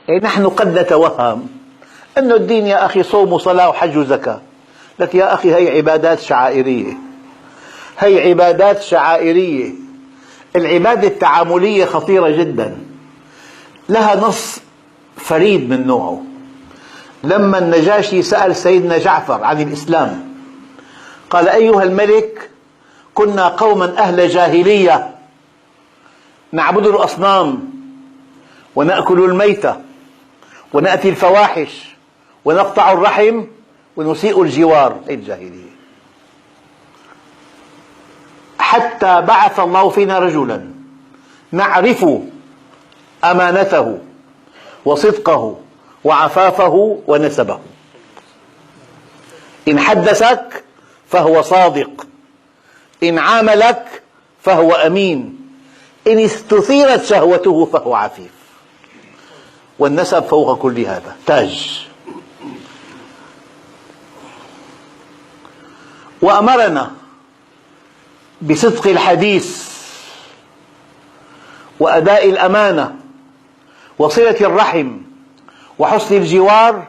يعني نحن قد نتوهم أن الدين يا أخي صوم وصلاة وحج وزكاة، لك يا أخي هي عبادات شعائرية، هي عبادات شعائرية. العبادة التعاملية خطيرة جدا، لها نص فريد من نوعه. لما النجاشي سأل سيدنا جعفر عن الإسلام قال: أيها الملك، كنا قوما أهل جاهلية نعبد الأصنام ونأكل الميتة ونأتي الفواحش ونقطع الرحم ونسيء الجوار. هذه الجاهلية، حتى بعث الله فينا رجلا نعرف أمانته وصدقه وعفافه ونسبه. إن حدثك فهو صادق، إن عاملك فهو أمين، إن استثيرت شهوته فهو عفيف. والنسب فوق كل هذا تاج. وأمرنا بصدق الحديث وأداء الأمانة وصلة الرحم وحسن الجوار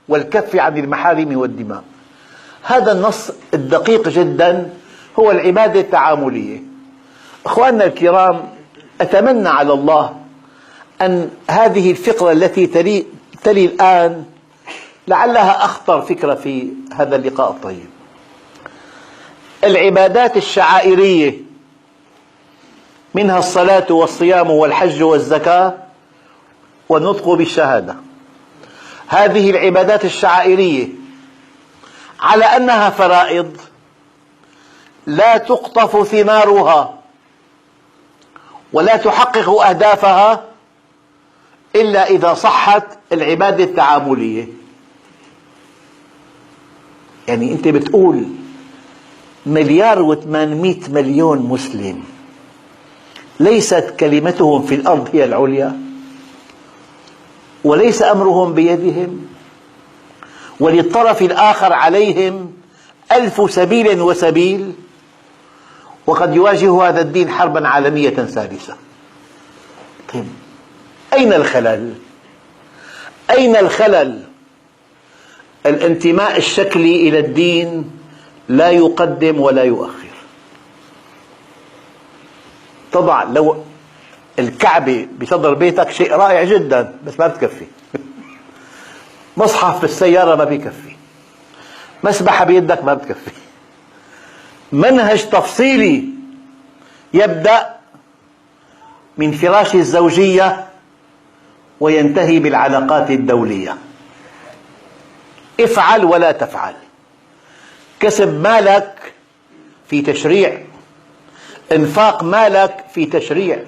والكف عن المحارم والدماء. هذا النص الدقيق جدا هو العبادة التعاملية. أخواننا الكرام، أتمنى على الله أن هذه الفقرة التي تلي الآن لعلها أخطر فكرة في هذا اللقاء الطيب. العبادات الشعائرية منها الصلاة والصيام والحج والزكاة والنطق بالشهادة. هذه العبادات الشعائرية على أنها فرائض لا تقطف ثمارها ولا تحقق أهدافها إلا إذا صحت العبادة التعاملية. يعني أنت بتقول 1,800,000,000 مسلم، ليست كلمتهم في الأرض هي العليا؟ وليس أمرهم بيدهم؟ وللطرف الآخر عليهم 1000 سبيل وسبيل، وقد يواجه هذا الدين حربا عالمية ثالثة. طيب، أين الخلل؟ أين الخلل؟ الانتماء الشكلي إلى الدين لا يقدم ولا يؤخر. طبعا لو الكعبة بصدر بيتك شيء رائع جدا، بس ما بتكفي. مصحف بالسيارة ما بيكفي، مسبحة بيدك ما بتكفي. منهج تفصيلي يبدأ من فراش الزوجية وينتهي بالعلاقات الدولية. افعل ولا تفعل، كسب مالك في تشريع، انفاق مالك في تشريع،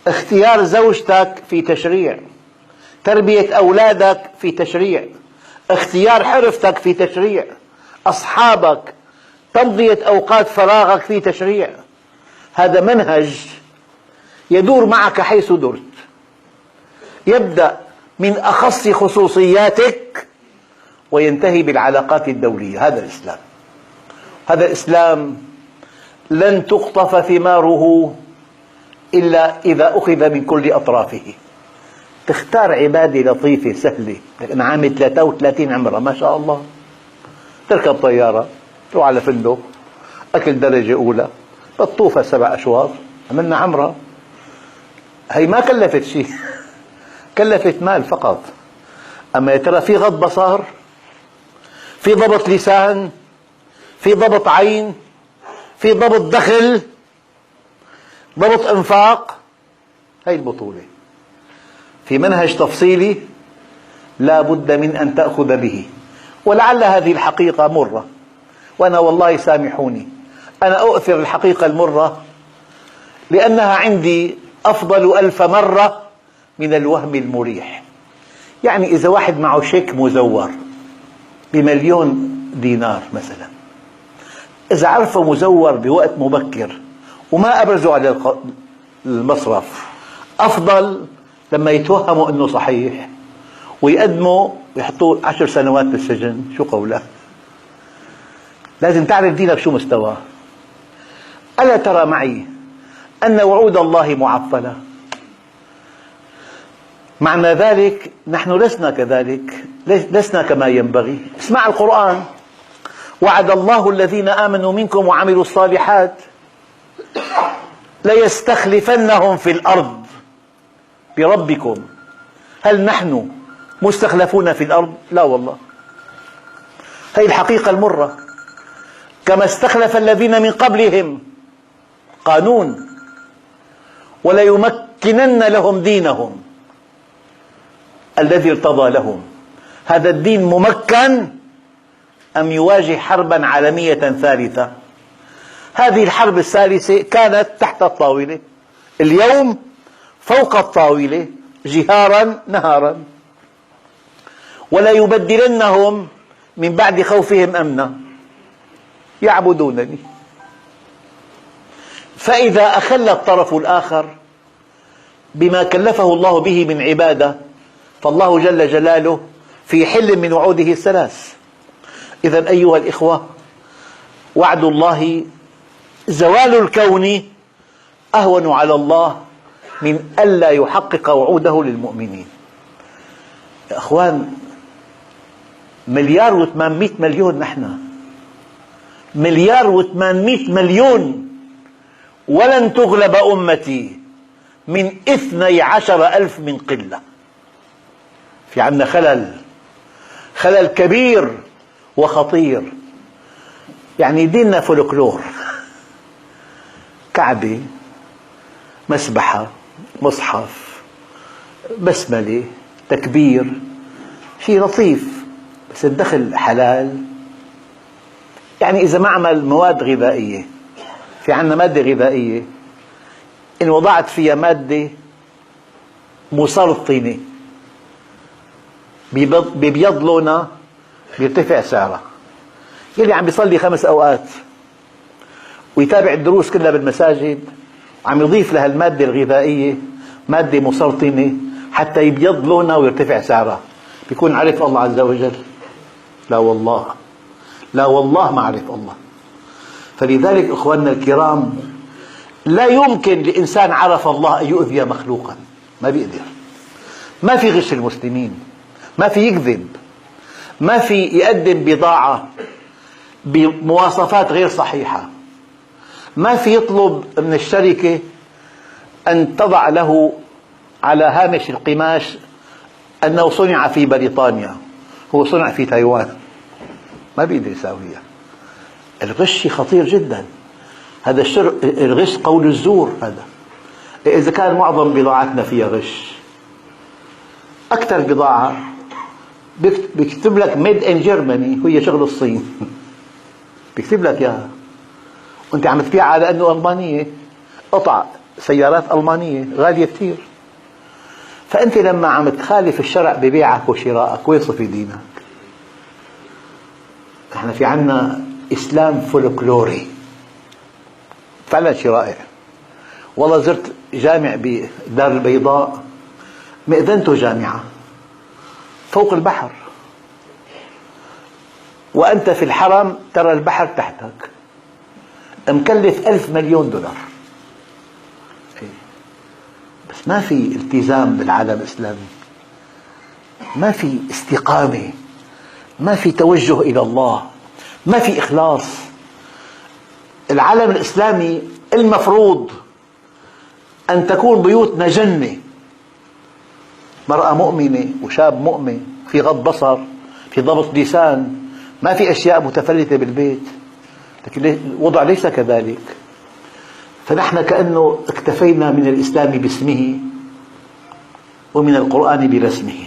اختيار زوجتك في تشريع، تربية أولادك في تشريع، اختيار حرفتك في تشريع، أصحابك، تمضية أوقات فراغك في تشريع. هذا منهج يدور معك حيث درت، يبدأ من أخص خصوصياتك وينتهي بالعلاقات الدولية. هذا الإسلام. هذا الإسلام لن تقطف ثماره إلا إذا أخذ من كل أطرافه. تختار عبادة لطيفة سهلة، أنا عامل 33 عمرة ما شاء الله، تركب طيارة، تروح على فندق، أكل درجة أولى، بتطوفها 7 أشواط، عملنا عمرة. هي ما كلفت شيء، كلفت مال فقط. أما يا ترى في غض بصر، في ضبط لسان، في ضبط عين، في ضبط دخل، ضبط انفاق؟ هي البطولة في منهج تفصيلي لا بد من أن تأخذ به. ولعل هذه الحقيقة مرة، وأنا والله سامحوني أنا أؤثر الحقيقة المرة لأنها عندي أفضل 1000 مرة من الوهم المريح. يعني إذا واحد معه شيك مزور ب1,000,000 دينار مثلا، إذا عرفه مزور بوقت مبكر وما أبرزه على المصرف، أفضل لما يتوهموا أنه صحيح ويقدموا ويحطوا 10 سنوات بالسجن. شو قوله؟ لازم تعرف دينك شو مستواه. ألا ترى معي أن وعود الله معطلة؟ معنى ذلك نحن لسنا كذلك، لسنا كما ينبغي. اسمع القرآن: وعد الله الذين آمنوا منكم وعملوا الصالحات ليستخلفنهم في الأرض بربكم. هل نحن مستخلفون في الأرض؟ لا والله، هذه الحقيقة المرة. كما استخلف الذين من قبلهم قانون: وليمكنن لهم دينهم الذي ارتضى لهم. هذا الدين ممكن أم يواجه حربا عالمية ثالثة؟ هذه الحرب الثالثة كانت تحت الطاولة، اليوم فوق الطاولة جهارا نهارا. وليبدلنهم من بعد خوفهم أمنا يعبدونني. فإذا أخل الطرف الآخر بما كلفه الله به من عبادة، فالله جل جلاله في حل من وعوده الثلاث. إذن أيها الإخوة، وعد الله زوال الكون أهون على الله من ألا يحقق وعوده للمؤمنين. يا أخوان، 1,800,000,000 نحن، 1,800,000,000، ولن تغلب أمتي من 12,000 من قلة. في عندنا خلل كبير وخطير. يعني ديننا فولكلور، كعبة، مسبحة، مصحف، بسملة، تكبير، شيء لطيف، بس الدخل حلال. يعني إذا معمل مواد غذائية، في عندنا مادة غذائية إن وضعت فيها مادة مسرطنة بيبيض لونها بيرتفع سعرها. يلي عم بيصلي 5 أوقات ويتابع الدروس كلها بالمساجد وعم يضيف لها المادة الغذائية مادة مسرطنة حتى يبيض لونها ويرتفع سعرها، بيكون عرف الله عز وجل؟ لا والله، لا والله ما عرف الله. فلذلك إخواننا الكرام، لا يمكن لإنسان عرف الله أن يؤذي مخلوقا، ما بيقدر. ما في غش المسلمين، ما في يكذب، ما في يقدم بضاعة بمواصفات غير صحيحة، ما في يطلب من الشركة أن تضع له على هامش القماش أنه صنع في بريطانيا، هو صنع في تايوان، ما بيقدر يساويها. الغش خطير جدا. هذا الغش قول الزور. هذا إذا كان معظم بضاعتنا فيها غش، أكثر بضاعة بيكتب لك ميد إن جيرماني وهي شغل الصين، بيكتب لك إياها وأنت عم تبيعها على أنه ألمانية، قطع سيارات ألمانية غالية كثير. فأنت لما عم تخالف الشرع ببيعك وشرائك، وين صفي دينك؟ نحن في عنا إسلام فولكلوري فعلا شرائع. والله زرت جامع بدار البيضاء، مئذنته جامعة فوق البحر، وأنت في الحرم ترى البحر تحتك، مكلف 1,000,000,000 دولار. بس ما في التزام بالعالم الإسلامي، ما في استقامة، ما في توجه إلى الله، ما في إخلاص. العالم الإسلامي المفروض أن تكون بيوتنا جنة، مرأة مؤمنة وشاب مؤمن، في غض بصر، في ضبط لسان، ما في أشياء متفلتة بالبيت. لكن الوضع ليس كذلك. فنحن كأنه اكتفينا من الإسلام باسمه ومن القرآن برسمه.